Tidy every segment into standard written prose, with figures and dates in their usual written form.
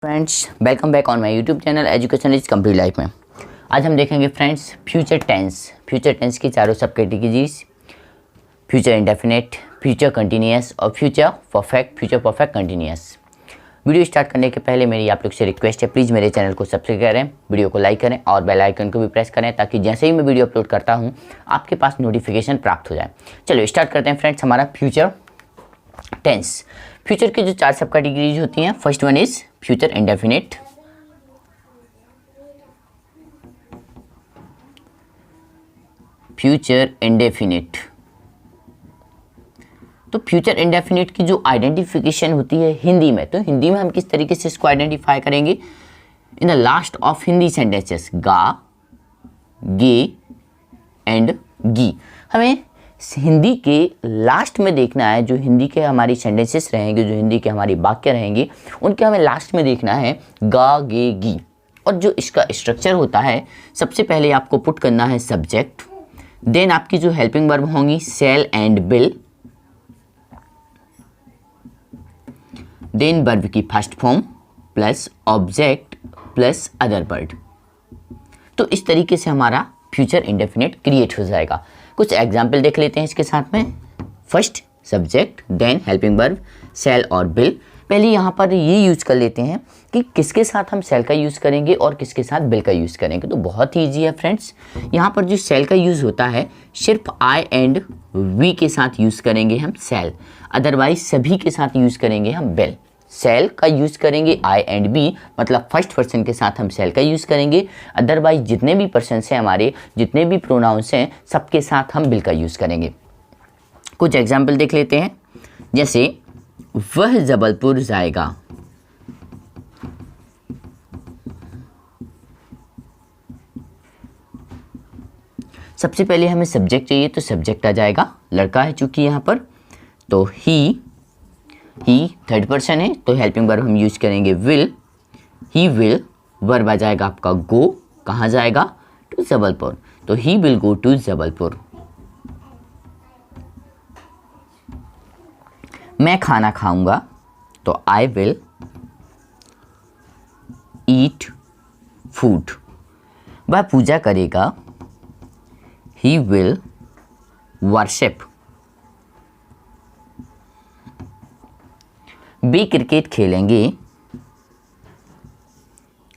Friends, welcome back on my YouTube channel education is complete life में। आज हम देखेंगे फ्रेंड्स फ्यूचर टेंस की चारों सब categories, future indefinite, future continuous और future perfect continuous. Video start करने के पहले मेरी आप लोग से रिक्वेस्ट है, प्लीज़ मेरे चैनल को सब्सक्राइब करें, वीडियो को लाइक करें और बेल आइकन को भी प्रेस करें ताकि जैसे ही मैं वीडियो अपलोड करता हूँ आपके पास नोटिफिकेशन प्राप्त हो जाए। चलो स्टार्ट करते हैं फ्रेंड्स हमारा फ्यूचर टेंस। फ्यूचर की जो चार सब कैटेगरीज होती हैं, first one is future indefinite, तो फ्यूचर इंडेफिनिट की जो आइडेंटिफिकेशन होती है हिंदी में, तो हिंदी में हम किस तरीके से इसको आइडेंटिफाई करेंगे? इन the last of Hindi sentences गा, गे एंड गी। हमें हिंदी के लास्ट में देखना है, जो हिंदी के हमारी सेंटेंसेस रहेंगे, जो हिंदी के हमारी वाक्य रहेंगे, उनके हमें लास्ट में देखना है गा, गे, गी। और जो इसका स्ट्रक्चर होता है, सबसे पहले आपको पुट करना है सब्जेक्ट, देन आपकी जो हेल्पिंग वर्ब होंगी शैल एंड विल, देन वर्ब की first form plus object plus other word. तो इस तरीके से हमारा फ्यूचर इंडेफिनिट क्रिएट हो जाएगा। कुछ एग्जाम्पल देख लेते हैं इसके साथ में। First subject, then helping verb, shall और विल। पहले यहाँ पर ये यूज कर लेते हैं कि किसके साथ हम शैल का यूज़ करेंगे और किसके साथ विल का यूज़ करेंगे। तो बहुत ही ईजी है फ्रेंड्स। यहाँ पर जो शैल का यूज़ होता है सिर्फ आई एंड वी के साथ यूज़ करेंगे हम शैल, अदरवाइज सभी के साथ यूज़ करेंगे हम विल। शैल का यूज़ करेंगे आई एंड बी, मतलब फर्स्ट पर्सन के साथ हम शैल का यूज़ करेंगे, अदरवाइज जितने भी पर्सन्स हैं हमारे, जितने भी प्रोनाउंस हैं, सबके साथ हम विल का यूज़ करेंगे। कुछ एग्जाम्पल देख लेते हैं, जैसे वह जबलपुर जाएगा, सबसे पहले हमें सब्जेक्ट चाहिए, तो सब्जेक्ट आ जाएगा, लड़का है चूंकि यहाँ पर, तो ही थर्ड पर्सन है, तो हेल्पिंग वर्ब हम यूज करेंगे विल, ही विल। वर्ब आ जाएगा आपका गो, कहाँ जाएगा? टू जबलपुर, तो he will go to Jabalpur. मैं खाना खाऊंगा, तो आई विल ईट फूड। वह पूजा करेगा, he will worship. Way cricket खेलेंगे,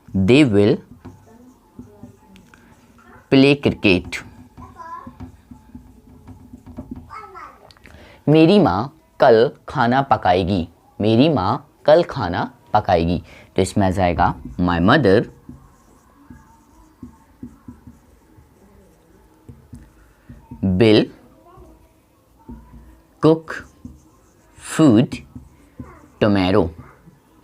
दे विल प्ले क्रिकेट। मेरी माँ कल खाना पकाएगी, मेरी माँ कल खाना पकाएगी, तो इसमें आ जाएगा my mother will cook food tomorrow.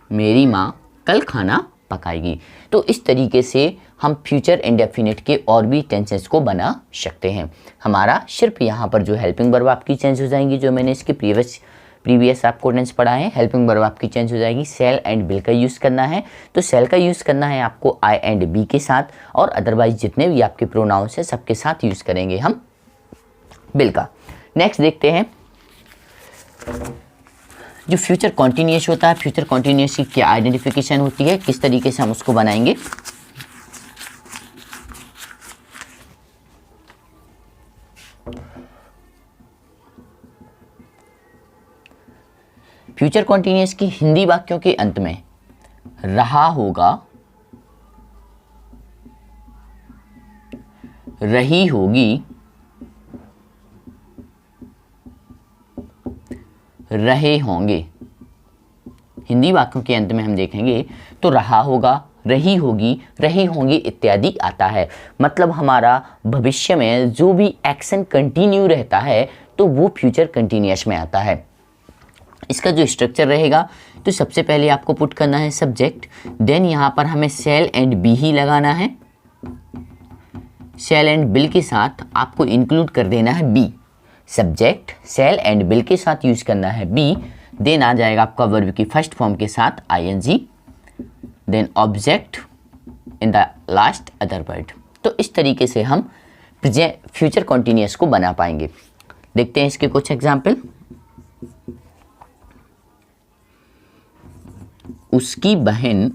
मेरी माँ कल खाना पकाएगी। तो इस तरीके से हम फ्यूचर इंडेफिनिट के और भी टेंसेस को बना सकते हैं। हमारा सिर्फ यहाँ पर जो हेल्पिंग वर्ब आपकी चेंज हो जाएंगी, जो मैंने इसके प्रीवियस आपको टेंस पढ़ा है, हेल्पिंग वर्ब आपकी चेंज हो जाएगी। शैल एंड विल का यूज़ करना है, तो शैल का यूज़ करना है आपको आई एंड बी के साथ, और अदरवाइज जितने भी आपके प्रोनाउंस हैं सबके साथ यूज़ करेंगे हम विल का। नेक्स्ट देखते हैं जो फ्यूचर कॉन्टिन्यूअस होता है, फ्यूचर कॉन्टिन्यूअस की क्या आइडेंटिफिकेशन होती है, किस तरीके से हम उसको बनाएंगे। फ्यूचर कॉन्टिन्यूअस की हिंदी वाक्यों के अंत में रहा होगा, रही होगी, रहे होंगे। हिंदी वाक्यों के अंत में हम देखेंगे तो रहा होगा, रही होगी, रहे होंगे इत्यादि आता है। मतलब हमारा भविष्य में जो भी एक्शन कंटिन्यू रहता है तो वो फ्यूचर कंटिन्यूअस में आता है। इसका जो स्ट्रक्चर रहेगा, तो सबसे पहले आपको पुट करना है सब्जेक्ट, देन यहाँ पर हमें शैल एंड बी ही लगाना है। शैल एंड विल के साथ आपको इंक्लूड कर देना है be. Subject shall and will के साथ यूज करना है बी, देन आ जाएगा आपका वर्ब की फर्स्ट फॉर्म के साथ ING, then object in the last other word. तो इस तरीके से हम फ्यूचर कॉन्टिन्यूअस को बना पाएंगे। देखते हैं इसके कुछ एग्जाम्पल। उसकी बहन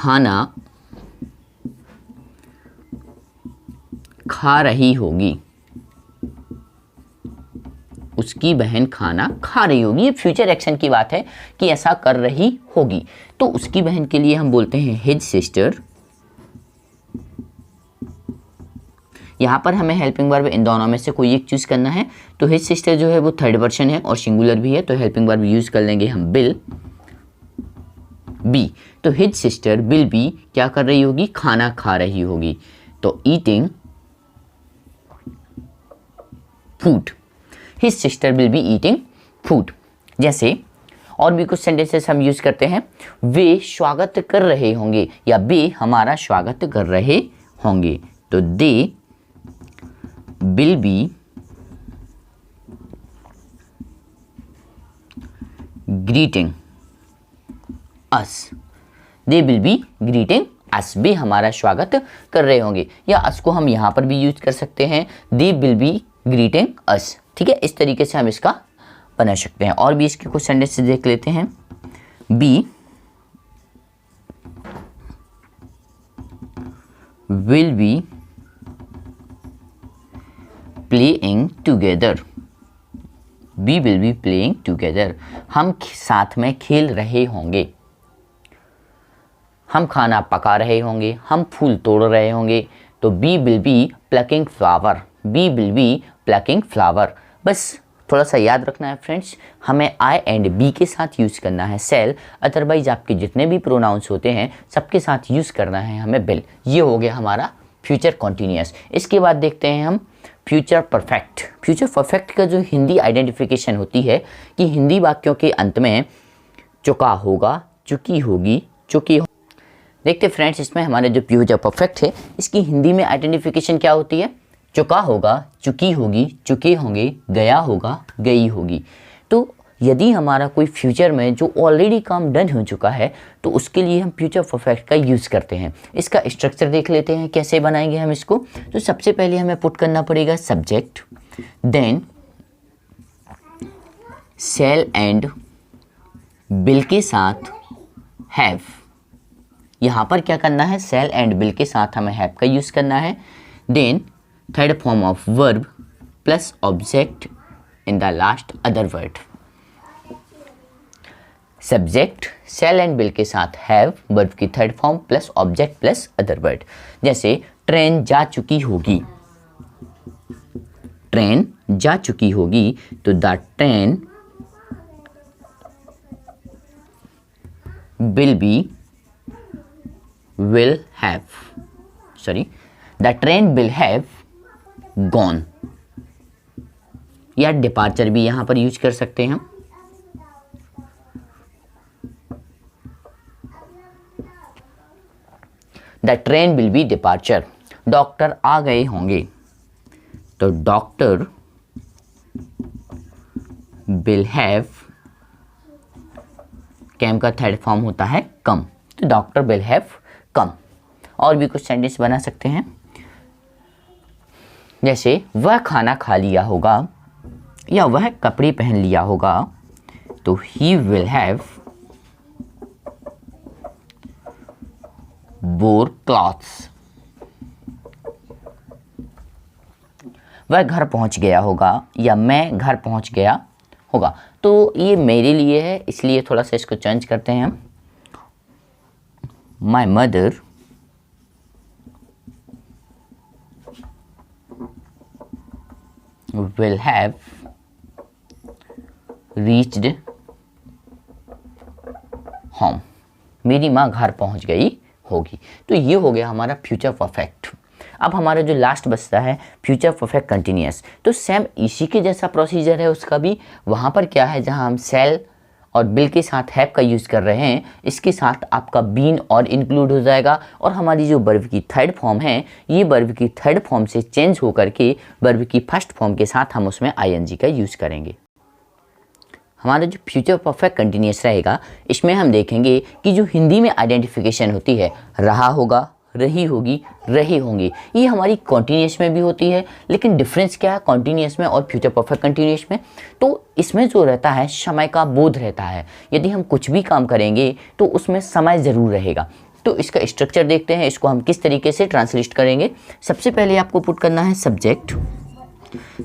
खाना खा रही होगी, उसकी बहन खाना खा रही होगी। ये फ्यूचर एक्शन की बात है कि ऐसा कर रही होगी। तो उसकी बहन के लिए हम बोलते हैं हिज सिस्टर। यहाँ पर हमें हेल्पिंग वर्ब इन दोनों में से कोई एक चूज करना है। तो हिज सिस्टर जो है वो थर्ड पर्सन है और सिंगुलर भी है, तो हेल्पिंग वर्ब यूज कर लेंगे हम विल बी। तो हिज सिस्टर विल बी क्या कर रही होगी, खाना खा रही होगी। तो eating food, his sister will be eating food. जैसे और भी कुछ सेंटेंसेस हम यूज करते हैं, वे स्वागत कर रहे होंगे या वे हमारा स्वागत कर रहे होंगे। तो they will be greeting us, they will be greeting us, वे हमारा स्वागत कर रहे होंगे। या अस को हम यहाँ पर भी यूज कर सकते हैं, दे विल बी ग्रीटिंग अस। ठीक है, इस तरीके से हम इसका बना सकते हैं। और भी इसके कुछ सेंटेंस देख लेते हैं। Be will be playing together, we will be playing together, हम साथ में खेल रहे होंगे। हम खाना पका रहे होंगे, हम फूल तोड़ रहे होंगे। तो we will be plucking flower, we will be plucking flower. बस थोड़ा सा याद रखना है फ्रेंड्स, हमें आई एंड बी के साथ यूज़ करना है सेल, अदरवाइज आपके जितने भी प्रोनाउंस होते हैं सबके साथ यूज़ करना है हमें विल। ये हो गया हमारा फ्यूचर कॉन्टिन्यूअस। इसके बाद देखते हैं हम फ्यूचर परफेक्ट। फ्यूचर परफेक्ट का जो हिंदी आइडेंटिफिकेशन होती है कि हिंदी वाक्यों के अंत में चुका होगा, चुकी होगी, चुकी हो। देखते फ्रेंड्स, इसमें हमारे जो फ्यूचर परफेक्ट है इसकी हिंदी में आइडेंटिफिकेशन क्या होती है, चुका होगा, चुकी होगी, चुके होंगे, गया होगा, गई होगी। तो यदि हमारा कोई फ्यूचर में जो ऑलरेडी काम डन हो चुका है तो उसके लिए हम फ्यूचर परफेक्ट का यूज़ करते हैं। इसका स्ट्रक्चर देख लेते हैं कैसे बनाएंगे हम इसको। तो सबसे पहले हमें पुट करना पड़ेगा subject, then shall and will के साथ हैव। यहाँ पर क्या करना है, शैल एंड विल के साथ हमें हैव का यूज़ करना है। Then third form of verb plus object in the last other word. Subject shall and will के साथ हैव, वर्ब की third form plus object plus other word. जैसे ट्रेन जा चुकी होगी, ट्रेन जा चुकी होगी, तो the train will be will have, sorry, the train will have gone। या डिपार्चर भी यहां पर यूज कर सकते हैं हम। The train will be departure. Doctor आ गए होंगे, तो डॉक्टर विल हैव, कैम का थर्ड फॉर्म होता है कम, तो डॉक्टर विल हैव कम। और भी कुछ सेंटेंस बना सकते हैं, जैसे वह खाना खा लिया होगा या वह कपड़े पहन लिया होगा, तो ही विल हैव वोर क्लॉथ्स। वह घर पहुंच गया होगा या मैं घर पहुंच गया होगा। तो ये मेरे लिए है इसलिए थोड़ा सा इसको चेंज करते हैं हम। My mother will have reached home। मेरी माँ घर पहुंच गई होगी। तो ये हो गया हमारा फ्यूचर परफेक्ट। अब हमारा जो लास्ट बचता है फ्यूचर परफेक्ट कंटिन्यूअस, तो सेम इसी के जैसा प्रोसीजर है उसका भी। वहाँ पर क्या है, जहाँ हम सेल और बिल के साथ हैव का यूज़ कर रहे हैं, इसके साथ आपका बीन और इंक्लूड हो जाएगा। और हमारी जो वर्ब की थर्ड फॉर्म है, ये वर्ब की थर्ड फॉर्म से चेंज होकर के वर्ब की फर्स्ट फॉर्म के साथ हम उसमें आईएनजी का यूज़ करेंगे। हमारा जो फ्यूचर परफेक्ट कंटिन्यूअस रहेगा, इसमें हम देखेंगे कि जो हिंदी में आइडेंटिफिकेशन होती है, रहा होगा, रही होगी, रहे होंगे, ये हमारी कॉन्टिन्यूअस में भी होती है। लेकिन डिफरेंस क्या है कॉन्टिन्यूअस में और फ्यूचर परफेक्ट कंटिन्यूअस में? तो इसमें जो रहता है समय का बोध रहता है। यदि हम कुछ भी काम करेंगे तो उसमें समय ज़रूर रहेगा। तो इसका स्ट्रक्चर देखते हैं, इसको हम किस तरीके से ट्रांसलेट करेंगे। सबसे पहले आपको पुट करना है सब्जेक्ट,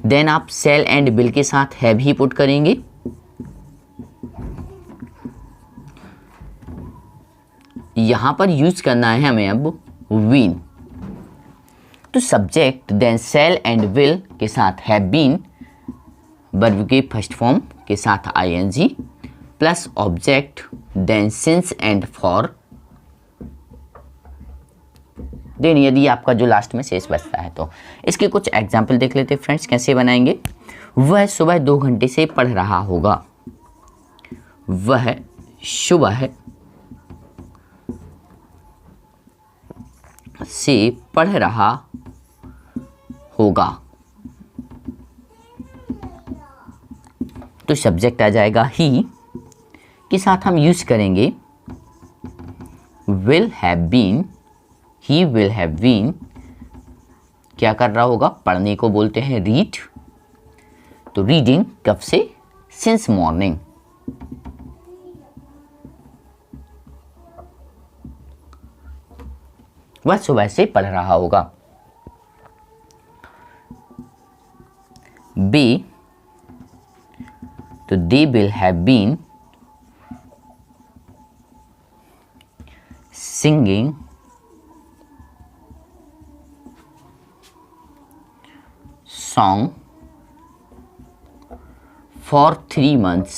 देन आप सेल एंड विल के साथ हैव ही पुट करेंगे। यहां पर यूज करना है हमें अब बीन, तो subject then shall and will के साथ हैव बीन, वर्ब के फर्स्ट फॉर्म के साथ ING plus object then since and for, then यदि आपका जो लास्ट में शेष बचता है तो। इसके कुछ एग्जाम्पल देख लेते हैं फ्रेंड्स, कैसे बनाएंगे। वह सुबह 2 घंटे से पढ़ रहा होगा, वह सुबह से पढ़ रहा होगा, तो सब्जेक्ट आ जाएगा ही के साथ हम यूज करेंगे will have been, he will have been क्या कर रहा होगा, पढ़ने को बोलते हैं रीड, तो रीडिंग कब से, सिंस मॉर्निंग। वह सुबह से पढ़ रहा होगा। बी, तो they will have been singing song for 3 months,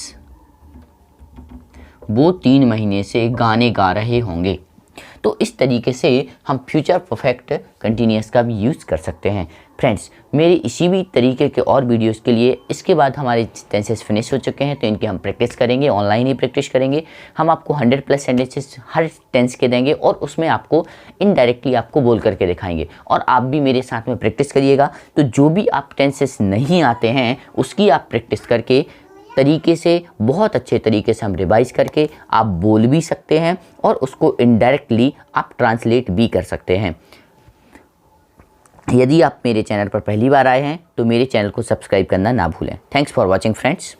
वो 3 महीने से गाने गा रहे होंगे। तो इस तरीके से हम फ्यूचर परफेक्ट कंटिन्यूअस का भी यूज़ कर सकते हैं। फ्रेंड्स, मेरे इसी भी तरीके के और वीडियोस के लिए इसके बाद हमारे टेंसेस फिनिश हो चुके हैं, तो इनकी हम प्रैक्टिस करेंगे, ऑनलाइन ही प्रैक्टिस करेंगे। हम आपको 100+ सेंटेंसेस हर टेंस के देंगे और उसमें आपको इनडायरेक्टली आपको बोल करके दिखाएंगे, और आप भी मेरे साथ में प्रैक्टिस करिएगा। तो जो भी आप टेंसेस नहीं आते हैं उसकी आप प्रैक्टिस करके तरीके से, बहुत अच्छे तरीके से हम रिवाइज करके आप बोल भी सकते हैं और उसको इनडायरेक्टली आप ट्रांसलेट भी कर सकते हैं। यदि आप मेरे चैनल पर पहली बार आए हैं तो मेरे चैनल को सब्सक्राइब करना ना भूलें। Thanks for watching friends.